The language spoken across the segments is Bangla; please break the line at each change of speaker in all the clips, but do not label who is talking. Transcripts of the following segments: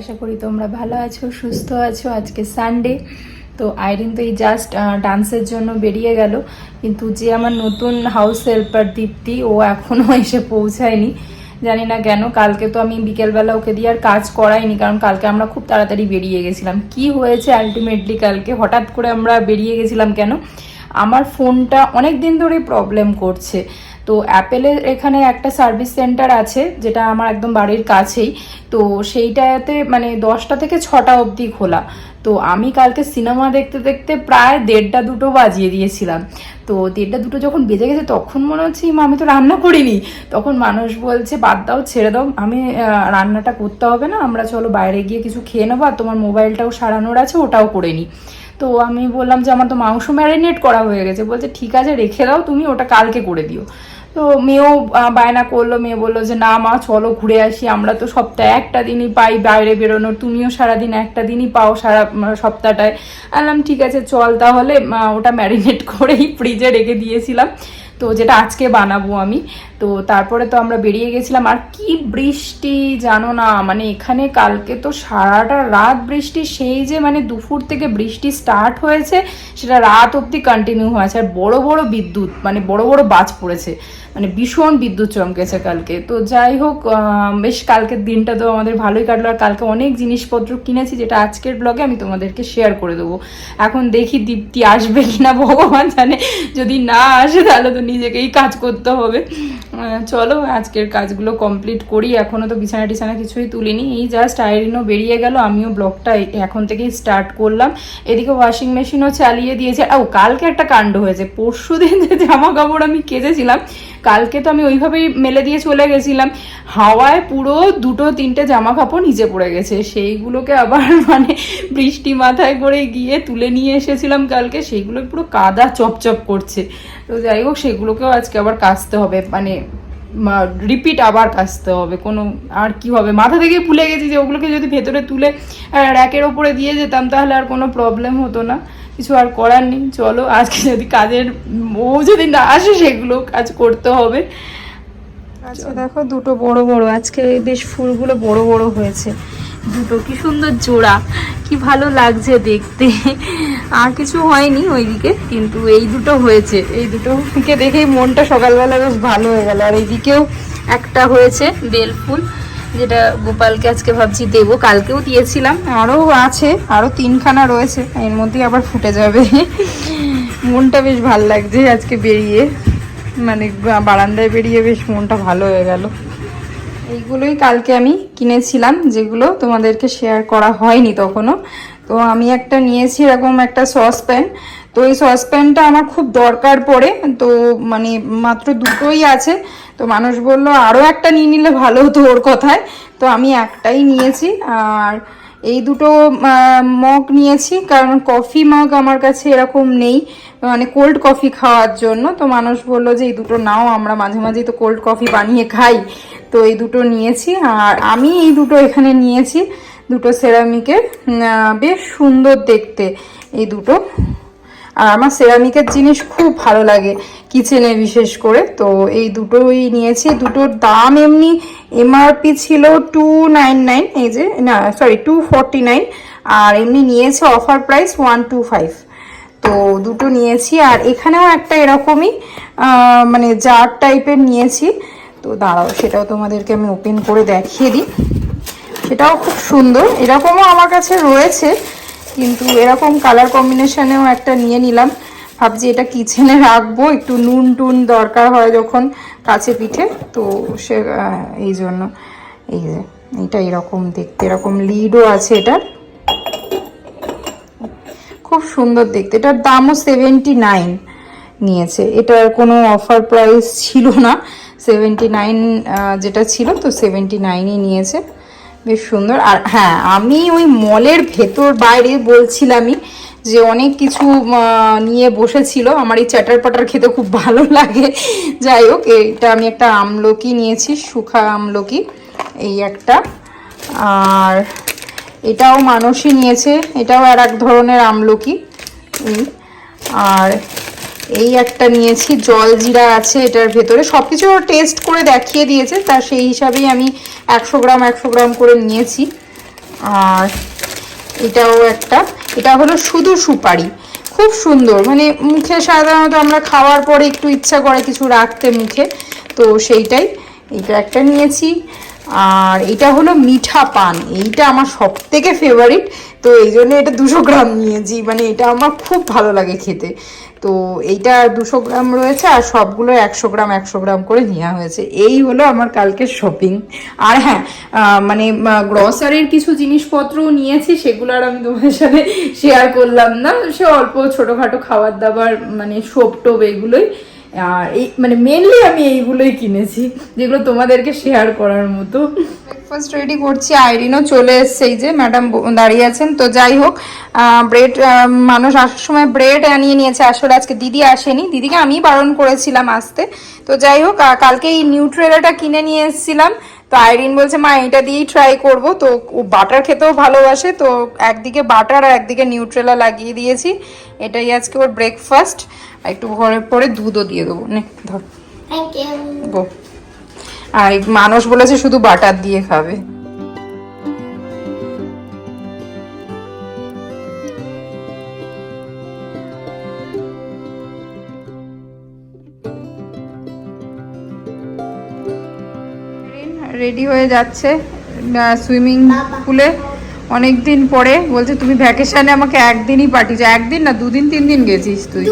আশা করি তোমরা ভালো আছো, সুস্থ আছো। আজকে সানডে, তো আইরিন তো এই জাস্ট ডান্সের জন্য বেরিয়ে গেল, কিন্তু যে আমার নতুন হাউস হেল্পার দীপ্তি, ও এখনও এসে পৌঁছায়নি। জানি না কেন। কালকে তো আমি বিকেলবেলা ওকে দিয়ে আর কাজ করাইনি, কারণ কালকে আমরা খুব তাড়াতাড়ি বেরিয়ে গেছিলাম। কি হয়েছে আলটিমেটলি, কালকে হঠাৎ করে আমরা বেরিয়ে গেছিলাম কেন, আমার ফোনটা অনেক দিন ধরে প্রবলেম করছে। তো অ্যাপেলের এখানে একটা সার্ভিস সেন্টার আছে, যেটা আমার একদম বাড়ির কাছেই। তো সেইটাতে মানে 10টা থেকে 6টা অবধি খোলা। তো আমি কালকে সিনেমা দেখতে দেখতে প্রায় 1:30-2 বাজিয়ে দিয়েছিলাম। তো 1:30-2 যখন বেজে গেছে, তখন মনে হচ্ছে আমি তো রান্না করিনি। তখন মানুষ বলছে বাদ দাও, ছেড়ে দাও, আমি রান্নাটা করতে হবে না, আমরা চলো বাইরে গিয়ে কিছু খেয়ে নেবো, আর তোমার মোবাইলটাও সারানোর আছে, ওটাও করে নিই। তো আমি বললাম যে আমার তো মাংস ম্যারিনেট করা হয়ে গেছে। বলছে ঠিক আছে, রেখে দাও, তুমি ওটা কালকে করে দিও। তো মেয়েও বায়না করলো, মেয়ে বললো যে না মা চলো ঘুরে আসি, আমরা তো সপ্তাহে একটা দিনই পাই বাইরে বেরোনোর, তুমিও সারাদিন একটা দিনই পাও সারা সপ্তাহটায়। বললাম ঠিক আছে চল তাহলে। ওটা ম্যারিনেট করেই ফ্রিজে রেখে দিয়েছিলাম, তো যেটা আজকে বানাবো আমি। তো তারপরে তো আমরা বেরিয়ে গেছিলাম। আর কি বৃষ্টি জানো না, মানে এখানে কালকে তো সারাটা রাত বৃষ্টি, সেই যে মানে দুপুর থেকে বৃষ্টি স্টার্ট হয়েছে, সেটা রাত অবধি কন্টিনিউ হয়েছে। আর বড় বড় বিদ্যুৎ, মানে বড় বড় বাজ পড়েছে, মানে ভীষণ বিদ্যুৎ চমকেছে কালকে। তো যাই হোক, বেশ কালকের দিনটা তো আমাদের ভালোই কাটলো। আর কালকে অনেক জিনিসপত্র কিনেছি, যেটা আজকের ব্লগে আমি তোমাদেরকে শেয়ার করে দেবো। এখন দেখি দীপ্তি আসবে কিনা, ভগবান জানে। যদি না আসে তাহলে তো নিজেকেই কাজ করতে হবে। চলো আজকের কাজগুলো কমপ্লিট করি। এখনও তো বিছানা টিছানা কিছুই তুলিনি, এই জাস্ট আইরিনও বেরিয়ে গেল, আমিও ব্লগটা এখন থেকেই স্টার্ট করলাম। এদিকে ওয়াশিং মেশিনও চালিয়ে দিয়েছে। কালকে একটা কাণ্ড হয়েছে, পরশু দিন যে জামা কাপড় আমি কেচেছিলাম, কালকে তো আমি ওইভাবেই মেলে দিয়ে চলে গেছিলাম, হাওয়ায় পুরো 2-3টে জামা কাপড় নিচে পড়ে গেছে। সেইগুলোকে আবার মানে বৃষ্টি মাথায় করে গিয়ে তুলে নিয়ে এসেছিলাম কালকে, সেইগুলো পুরো কাদা চপচপ করছে। তো যাই হোক, সেগুলোকেও আজকে আবার কাচতে হবে, মানে রিপিট আবার কাচতে হবে। কোনো আর কি হবে, মাথা থেকে ভুলে গেছি যে ওগুলোকে যদি ভেতরে তুলে র্যাকের ওপরে দিয়ে যেতাম তাহলে আর কোনো প্রবলেম হতো না। কিছু আর করার নেই। চলো আজকে যদি কাজের ও যদি না আসে, সেগুলো কাজ করতে হবে। আচ্ছা দেখো, দুটো বড় বড় আজকে বেশ ফুলগুলো বড় বড় হয়েছে, দুটো কি সুন্দর জোড়া, কি ভালো লাগছে দেখতে। আর কিছু হয়নি ওইদিকে, কিন্তু এই দুটো হয়েছে। এই দুটোকে দেখেই মনটা সকালবেলা বেশ ভালো হয়ে গেল। আর এইদিকেও একটা হয়েছে বেল ফুল, যেটা গোপালকে আজকে ভাবছি দেবো, কালকেও দিয়েছিলাম। আরও আছে, আরও 3খানা রয়েছে, এর মধ্যেই আবার ফুটে যাবে। মনটা বেশ ভালো লাগছে আজকে বেরিয়ে, মানে বারান্দায় বেরিয়ে বেশ মনটা ভালো হয়ে গেল। এইগুলোই কালকে আমি কিনেছিলাম, যেগুলো তোমাদেরকে শেয়ার করা হয়নি তখনও। তো আমি একটা নিয়েছি এরকম একটা সসপ্যান। তো এই সসপ্যানটা আমার খুব দরকার পড়ে, তো মানে মাত্র দুটোই আছে। তো মানুষ বললো আরও একটা নিয়ে নিলে ভালো হতো ওর কথায়, তো আমি একটাই নিয়েছি। আর এই দুটো মগ নিয়েছি, কারণ কফি মগ আমার কাছে এরকম নেই, মানে কোল্ড কফি খাওয়ার জন্য। তো মানুষ বললো যে এই দুটো নাও, আমরা মাঝে মাঝেই তো কোল্ড কফি বানিয়ে খাই। তো এই দুটো নিয়েছি। আর আমি এই দুটো এখানে নিয়েছি, দুটো সেরামিকের, বেশ সুন্দর দেখতে এই দুটো। আর আমার সেরামিকের জিনিস খুব ভালো লাগে কিচেনে বিশেষ করে। তো এই দুটোই নিয়েছি। দুটোর দাম এমনি এমআরপি ছিল 299, এই যে না সরি 249, আর এমনি নিয়েছে অফার প্রাইস 125। তো দুটো নিয়েছি। আর এখানেও একটা এরকমই মানে জার টাইপের নিয়েছি। তো দাঁড়াও, সেটাও তোমাদেরকে আমি ওপেন করে দেখিয়ে দিই। সেটাও খুব সুন্দর, এরকমও আমার কাছে রয়েছে, কিন্তু এরকম কালার কম্বিনেশনেও একটা নিয়ে নিলাম। ভাবছি এটা কিচেনে রাখবো, একটু নুন টুন দরকার হয় যখন কাছে পিঠে, তো সে এই জন্য। এই যে এটা এরকম দেখতে, এরকম লিডও আছে এটার, খুব সুন্দর দেখতে। এটার দামও 79 নিয়েছে, এটার কোনো অফার প্রাইস ছিল না। 79 যেটা ছিল, তো 79ই নিয়েছে, বেশ সুন্দর। আর হ্যাঁ, আমি ওই মলের ভেতর বাইরে বলছিলামই যে অনেক কিছু নিয়ে বসেছিল, আমার এই চ্যাটার পাটার খেতে খুব ভালো লাগে। যাই হোক, এটা আমি একটা আমলকি নিয়েছি, শুকা আমলকি, এই একটা। আর এটাও মানুষই নিয়েছে, এটাও আর এক ধরনের আমলকি। আর এই একটা নিয়েছি, জল জিরা আছে এটার ভেতরে, সব কিছু টেস্ট করে দেখিয়ে দিয়েছে, তার সেই হিসাবেই আমি 100 গ্রাম করে নিয়েছি। আর এটাও একটা, এটা হলো শুধু সুপারি, খুব সুন্দর, মানে মুখে সাধারণত আমরা খাওয়ার পরে একটু ইচ্ছা করে কিছু রাখতে মুখে, তো সেইটাই। এটা একটা নিয়েছি। আর এটা হলো মিঠা পান, এইটা আমার সব থেকে ফেভারিট, তো এই জন্য এটা 200 গ্রাম নিয়েছি, মানে এটা আমার খুব ভালো লাগে খেতে। তো এইটা 200 গ্রাম রয়েছে, আর সবগুলো 100 গ্রাম 100 গ্রাম করে নেওয়া হয়েছে। এই হলো আমার কালকের শপিং। আর হ্যাঁ, মানে গ্রসারির কিছু জিনিসপত্রও নিয়েছি, সেগুলো আর আমি তোমাদের সাথে শেয়ার করলাম না, সে অল্প ছোটোখাটো খাবার দাবার, মানে সোপ টোপ এগুলোই। আর এই মানে মেনলি আমি এইগুলোই কিনেছি, যেগুলো তোমাদেরকে শেয়ার করার মতো। ব্রেকফাস্ট রেডি করছি, আইরিনও চলে এসছে, এই যে ম্যাডাম দাঁড়িয়ে আছেন। তো যাই হোক, ব্রেড, মানুষ আসার সময় ব্রেড আনিয়ে নিয়েছে, আসলে আজকে দিদি আসেনি, দিদিকে আমি বারণ করেছিলাম আসতে। তো যাই হোক, কালকে এই নিউট্রেলাটা কিনে নিয়ে এসেছিলাম, তো আইরিন বলছে মা এটা দিয়েই ট্রাই করব। তো ও বাটার খেতেও ভালোবাসে, তো একদিকে বাটার আর একদিকে নিউট্রেলা লাগিয়ে দিয়েছি। এটাই আজকে ওর ব্রেকফাস্ট। একটু ঘরে পরে দুধও দিয়ে দেবো, নে ধর গো। আর মানুষ বলেছে শুধু বাটার দিয়ে খাবে। রেডি হয়ে যাচ্ছে সুইমিং পুলে, অনেক দিন পরে। বলছে তুমি ভ্যাকেশনে আমাকে একদিনই পাঠিয়েছো, একদিন না 2 দিন 3 দিন গেছিস তুই।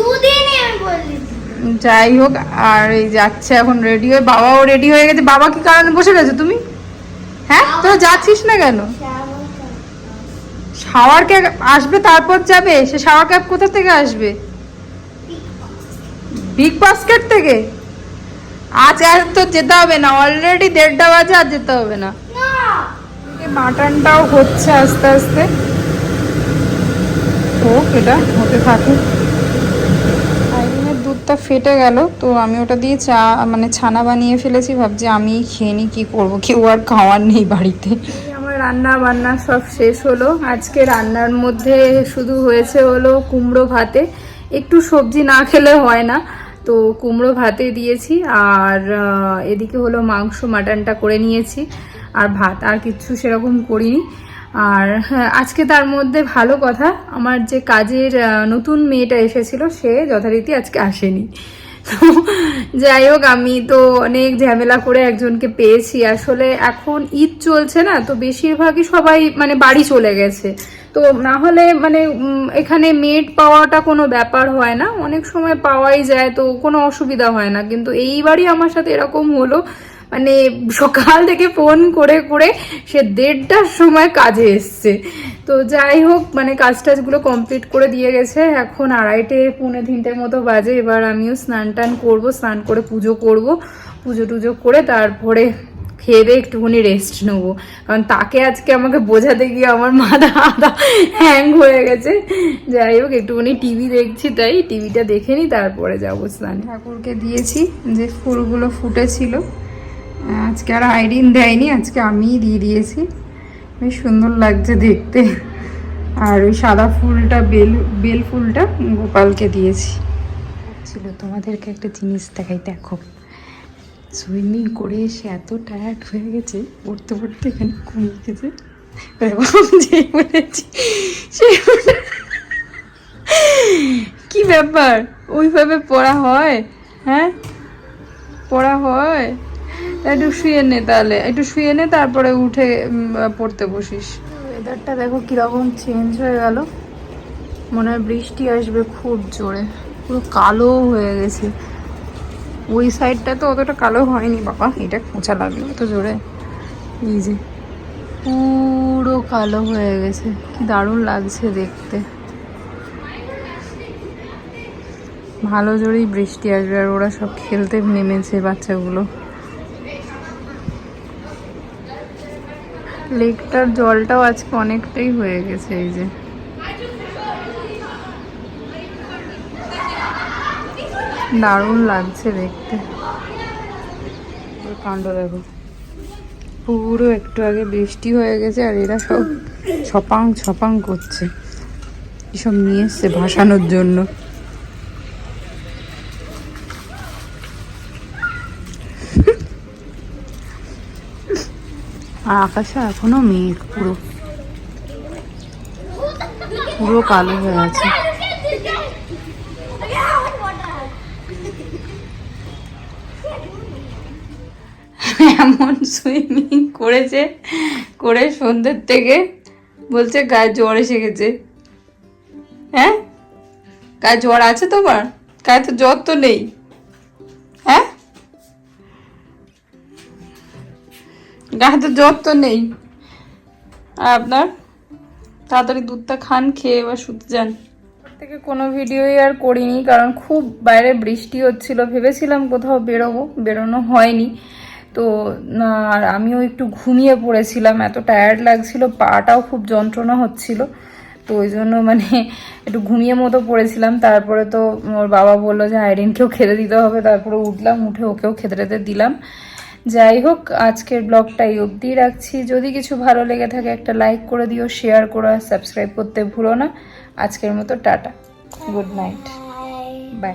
যাই হোক, আর এই যাচ্ছে এখন রেডি হয়ে, বাবাও রেডি হয়ে গেছে। বাবা কি কারণে বসে গেছে তুমি? হ্যাঁ, তোরা যাচ্ছিস না কেন? শাওয়ার ক্যাপ আসবে তারপর যাবে। সে শাওয়ার ক্যাপ কোথা থেকে আসবে? বিগ বাস্কেট থেকে? আজ আর তো যেতে হবে না, অলরেডি 1:30 বাজে, আর যেতে হবে না। মাটনটাও হচ্ছে আস্তে আস্তে, হোক, এটা হতে থাকুক। আইরিনের দুধটা ফেটে গেল, তো আমি ওটা দিয়ে চা, মানে ছানা বানিয়ে ফেলেছি। ভাবছি আমি খেয়ে নিই, কী করবো, কেউ আর খাওয়ার নেই বাড়িতে। আমার রান্না বান্না সব শেষ হলো। আজকে রান্নার মধ্যে শুধু হয়েছে হলো কুমড়ো ভাতে, একটু সবজি না খেলে হয় না, তো কুমড়ো ভাতে দিয়েছি। আর এদিকে হলো মাংস, মাটনটা করে নিয়েছি, আর ভাত, আর কিছু সেরকম করিনি। আর হ্যাঁ, আজকে তার মধ্যে ভালো কথা, আমার যে কাজের নতুন মেয়েটা এসেছিল, সে যথারীতি আজকে আসেনি। তো যাই হোক, আমি তো অনেক ঝামেলা করে একজনকে পেয়েছি। আসলে এখন ঈদ চলছে না, তো বেশিরভাগই সবাই মানে বাড়ি চলে গেছে, তো না হলে মানে এখানে মেড পাওয়াটা কোনো ব্যাপার হয় না, অনেক সময় পাওয়াই যায়, তো কোনো অসুবিধা হয় না। কিন্তু এইবারই আমার সাথে এরকম হলো, মানে সকাল থেকে ফোন করে করে সে 1:30টার সময় কাজে এসছে। তো যাই হোক, মানে কাজ টাজগুলো কমপ্লিট করে দিয়ে গেছে। এখন 2:30 পৌনে 3টের মতো বাজে। এবার আমিও স্নান টান করবো, স্নান করে পুজো করব, পুজো টুজো করে তারপরে খেয়ে দিয়ে একটুখানি রেস্ট নেবো, কারণ তাকে আজকে আমাকে বোঝাতে গিয়ে আমার মাথা আধা হ্যাং হয়ে গেছে। যাই হোক, একটুখানি টিভি দেখছি, তাই টিভিটা দেখে নিই, তারপরে যাবো স্নান। ঠাকুরকে দিয়েছি যে ফুলগুলো ফুটেছিল, আজকে আর আইরিন দেয়নি, আজকে আমিই দিয়ে দিয়েছি, বেশ সুন্দর লাগছে দেখতে। আর ওই সাদা ফুলটা, বেল ফুলটা গোপালকে দিয়েছি। ছিল তোমাদেরকে একটা জিনিস দেখাই, দেখো, সুইমিং করে এসে এত টায়ার্ড হয়ে গেছে, পড়তে পড়তে এখানে ঘুমিয়ে গেছে। যে বলেছি কি ব্যাপার, ওইভাবে পড়া হয়? হ্যাঁ, পড়া হয়? একটু শুয়ে নে, তাহলে একটু শুয়ে নে, তারপরে উঠে পড়তে বসিস। ওয়েদারটা দেখো কিরকম চেঞ্জ হয়ে গেল, মনে হয় বৃষ্টি আসবে খুব জোরে, পুরো কালো হয়ে গেছে। ওই সাইডটা তো অতটা কালো হয়নি বাবা, এটা খোঁচা লাগলো তো জোরে, এই যে পুরো কালো হয়ে গেছে, কি দারুণ লাগছে দেখতে। ভালো জোরেই বৃষ্টি আসবে, আর ওরা সব খেলতে নেমেছে বাচ্চাগুলো। লেকটার জলটাও আজকে অনেকটাই হয়ে গেছে, এই যে দারুণ লাগছে দেখতে। কাণ্ড দেখো, পুরো একটু আগে বৃষ্টি হয়ে গেছে, আর এরা সব ছপাং ছপাং করছে, এসব নিয়ে এসছে ভাসানোর জন্য। আর আকাশে এখনো মেঘ পুরো।
পুরো কালো হয়ে আছে।
এমন সুইমিং করেছে, করে সন্ধ্যের থেকে বলছে গায়ে জ্বর এসে গেছে। হ্যাঁ, গায়ে জ্বর আছে তোমার? গায়ে তো জ্বর তো নেই। হ্যাঁ, গায়ে তো জ্বর তো নেই। আর আপনার তাড়াতাড়ি দুধটা খান, খেয়ে এবার শুতে যান। থেকে কোনো ভিডিওই আর করিনি, কারণ খুব বাইরে বৃষ্টি হচ্ছিল। ভেবেছিলাম কোথাও বেরোবো, বেরোনো হয়নি। তো আর আমিও একটু ঘুমিয়ে পড়েছিলাম, এত টায়ার্ড লাগছিল, পাটাও খুব যন্ত্রণা হচ্ছিল। তো ওই জন্য মানে একটু ঘুমিয়ে মতো পড়েছিলাম। তারপরে তো ওর বাবা বললো যে আইরিনকেও খেতে দিতে হবে, তারপরে উঠলাম, উঠে ওকেও খেতে টেতে দিলাম। যাই হোক, আজকের ব্লগটা এই অবধি রাখছি। যদি কিছু ভালো লেগে থাকে একটা লাইক করে দিও, শেয়ার করো, আর সাবস্ক্রাইব করতে ভুলো না। আজকের মতো টাটা, গুড নাইট, বাই।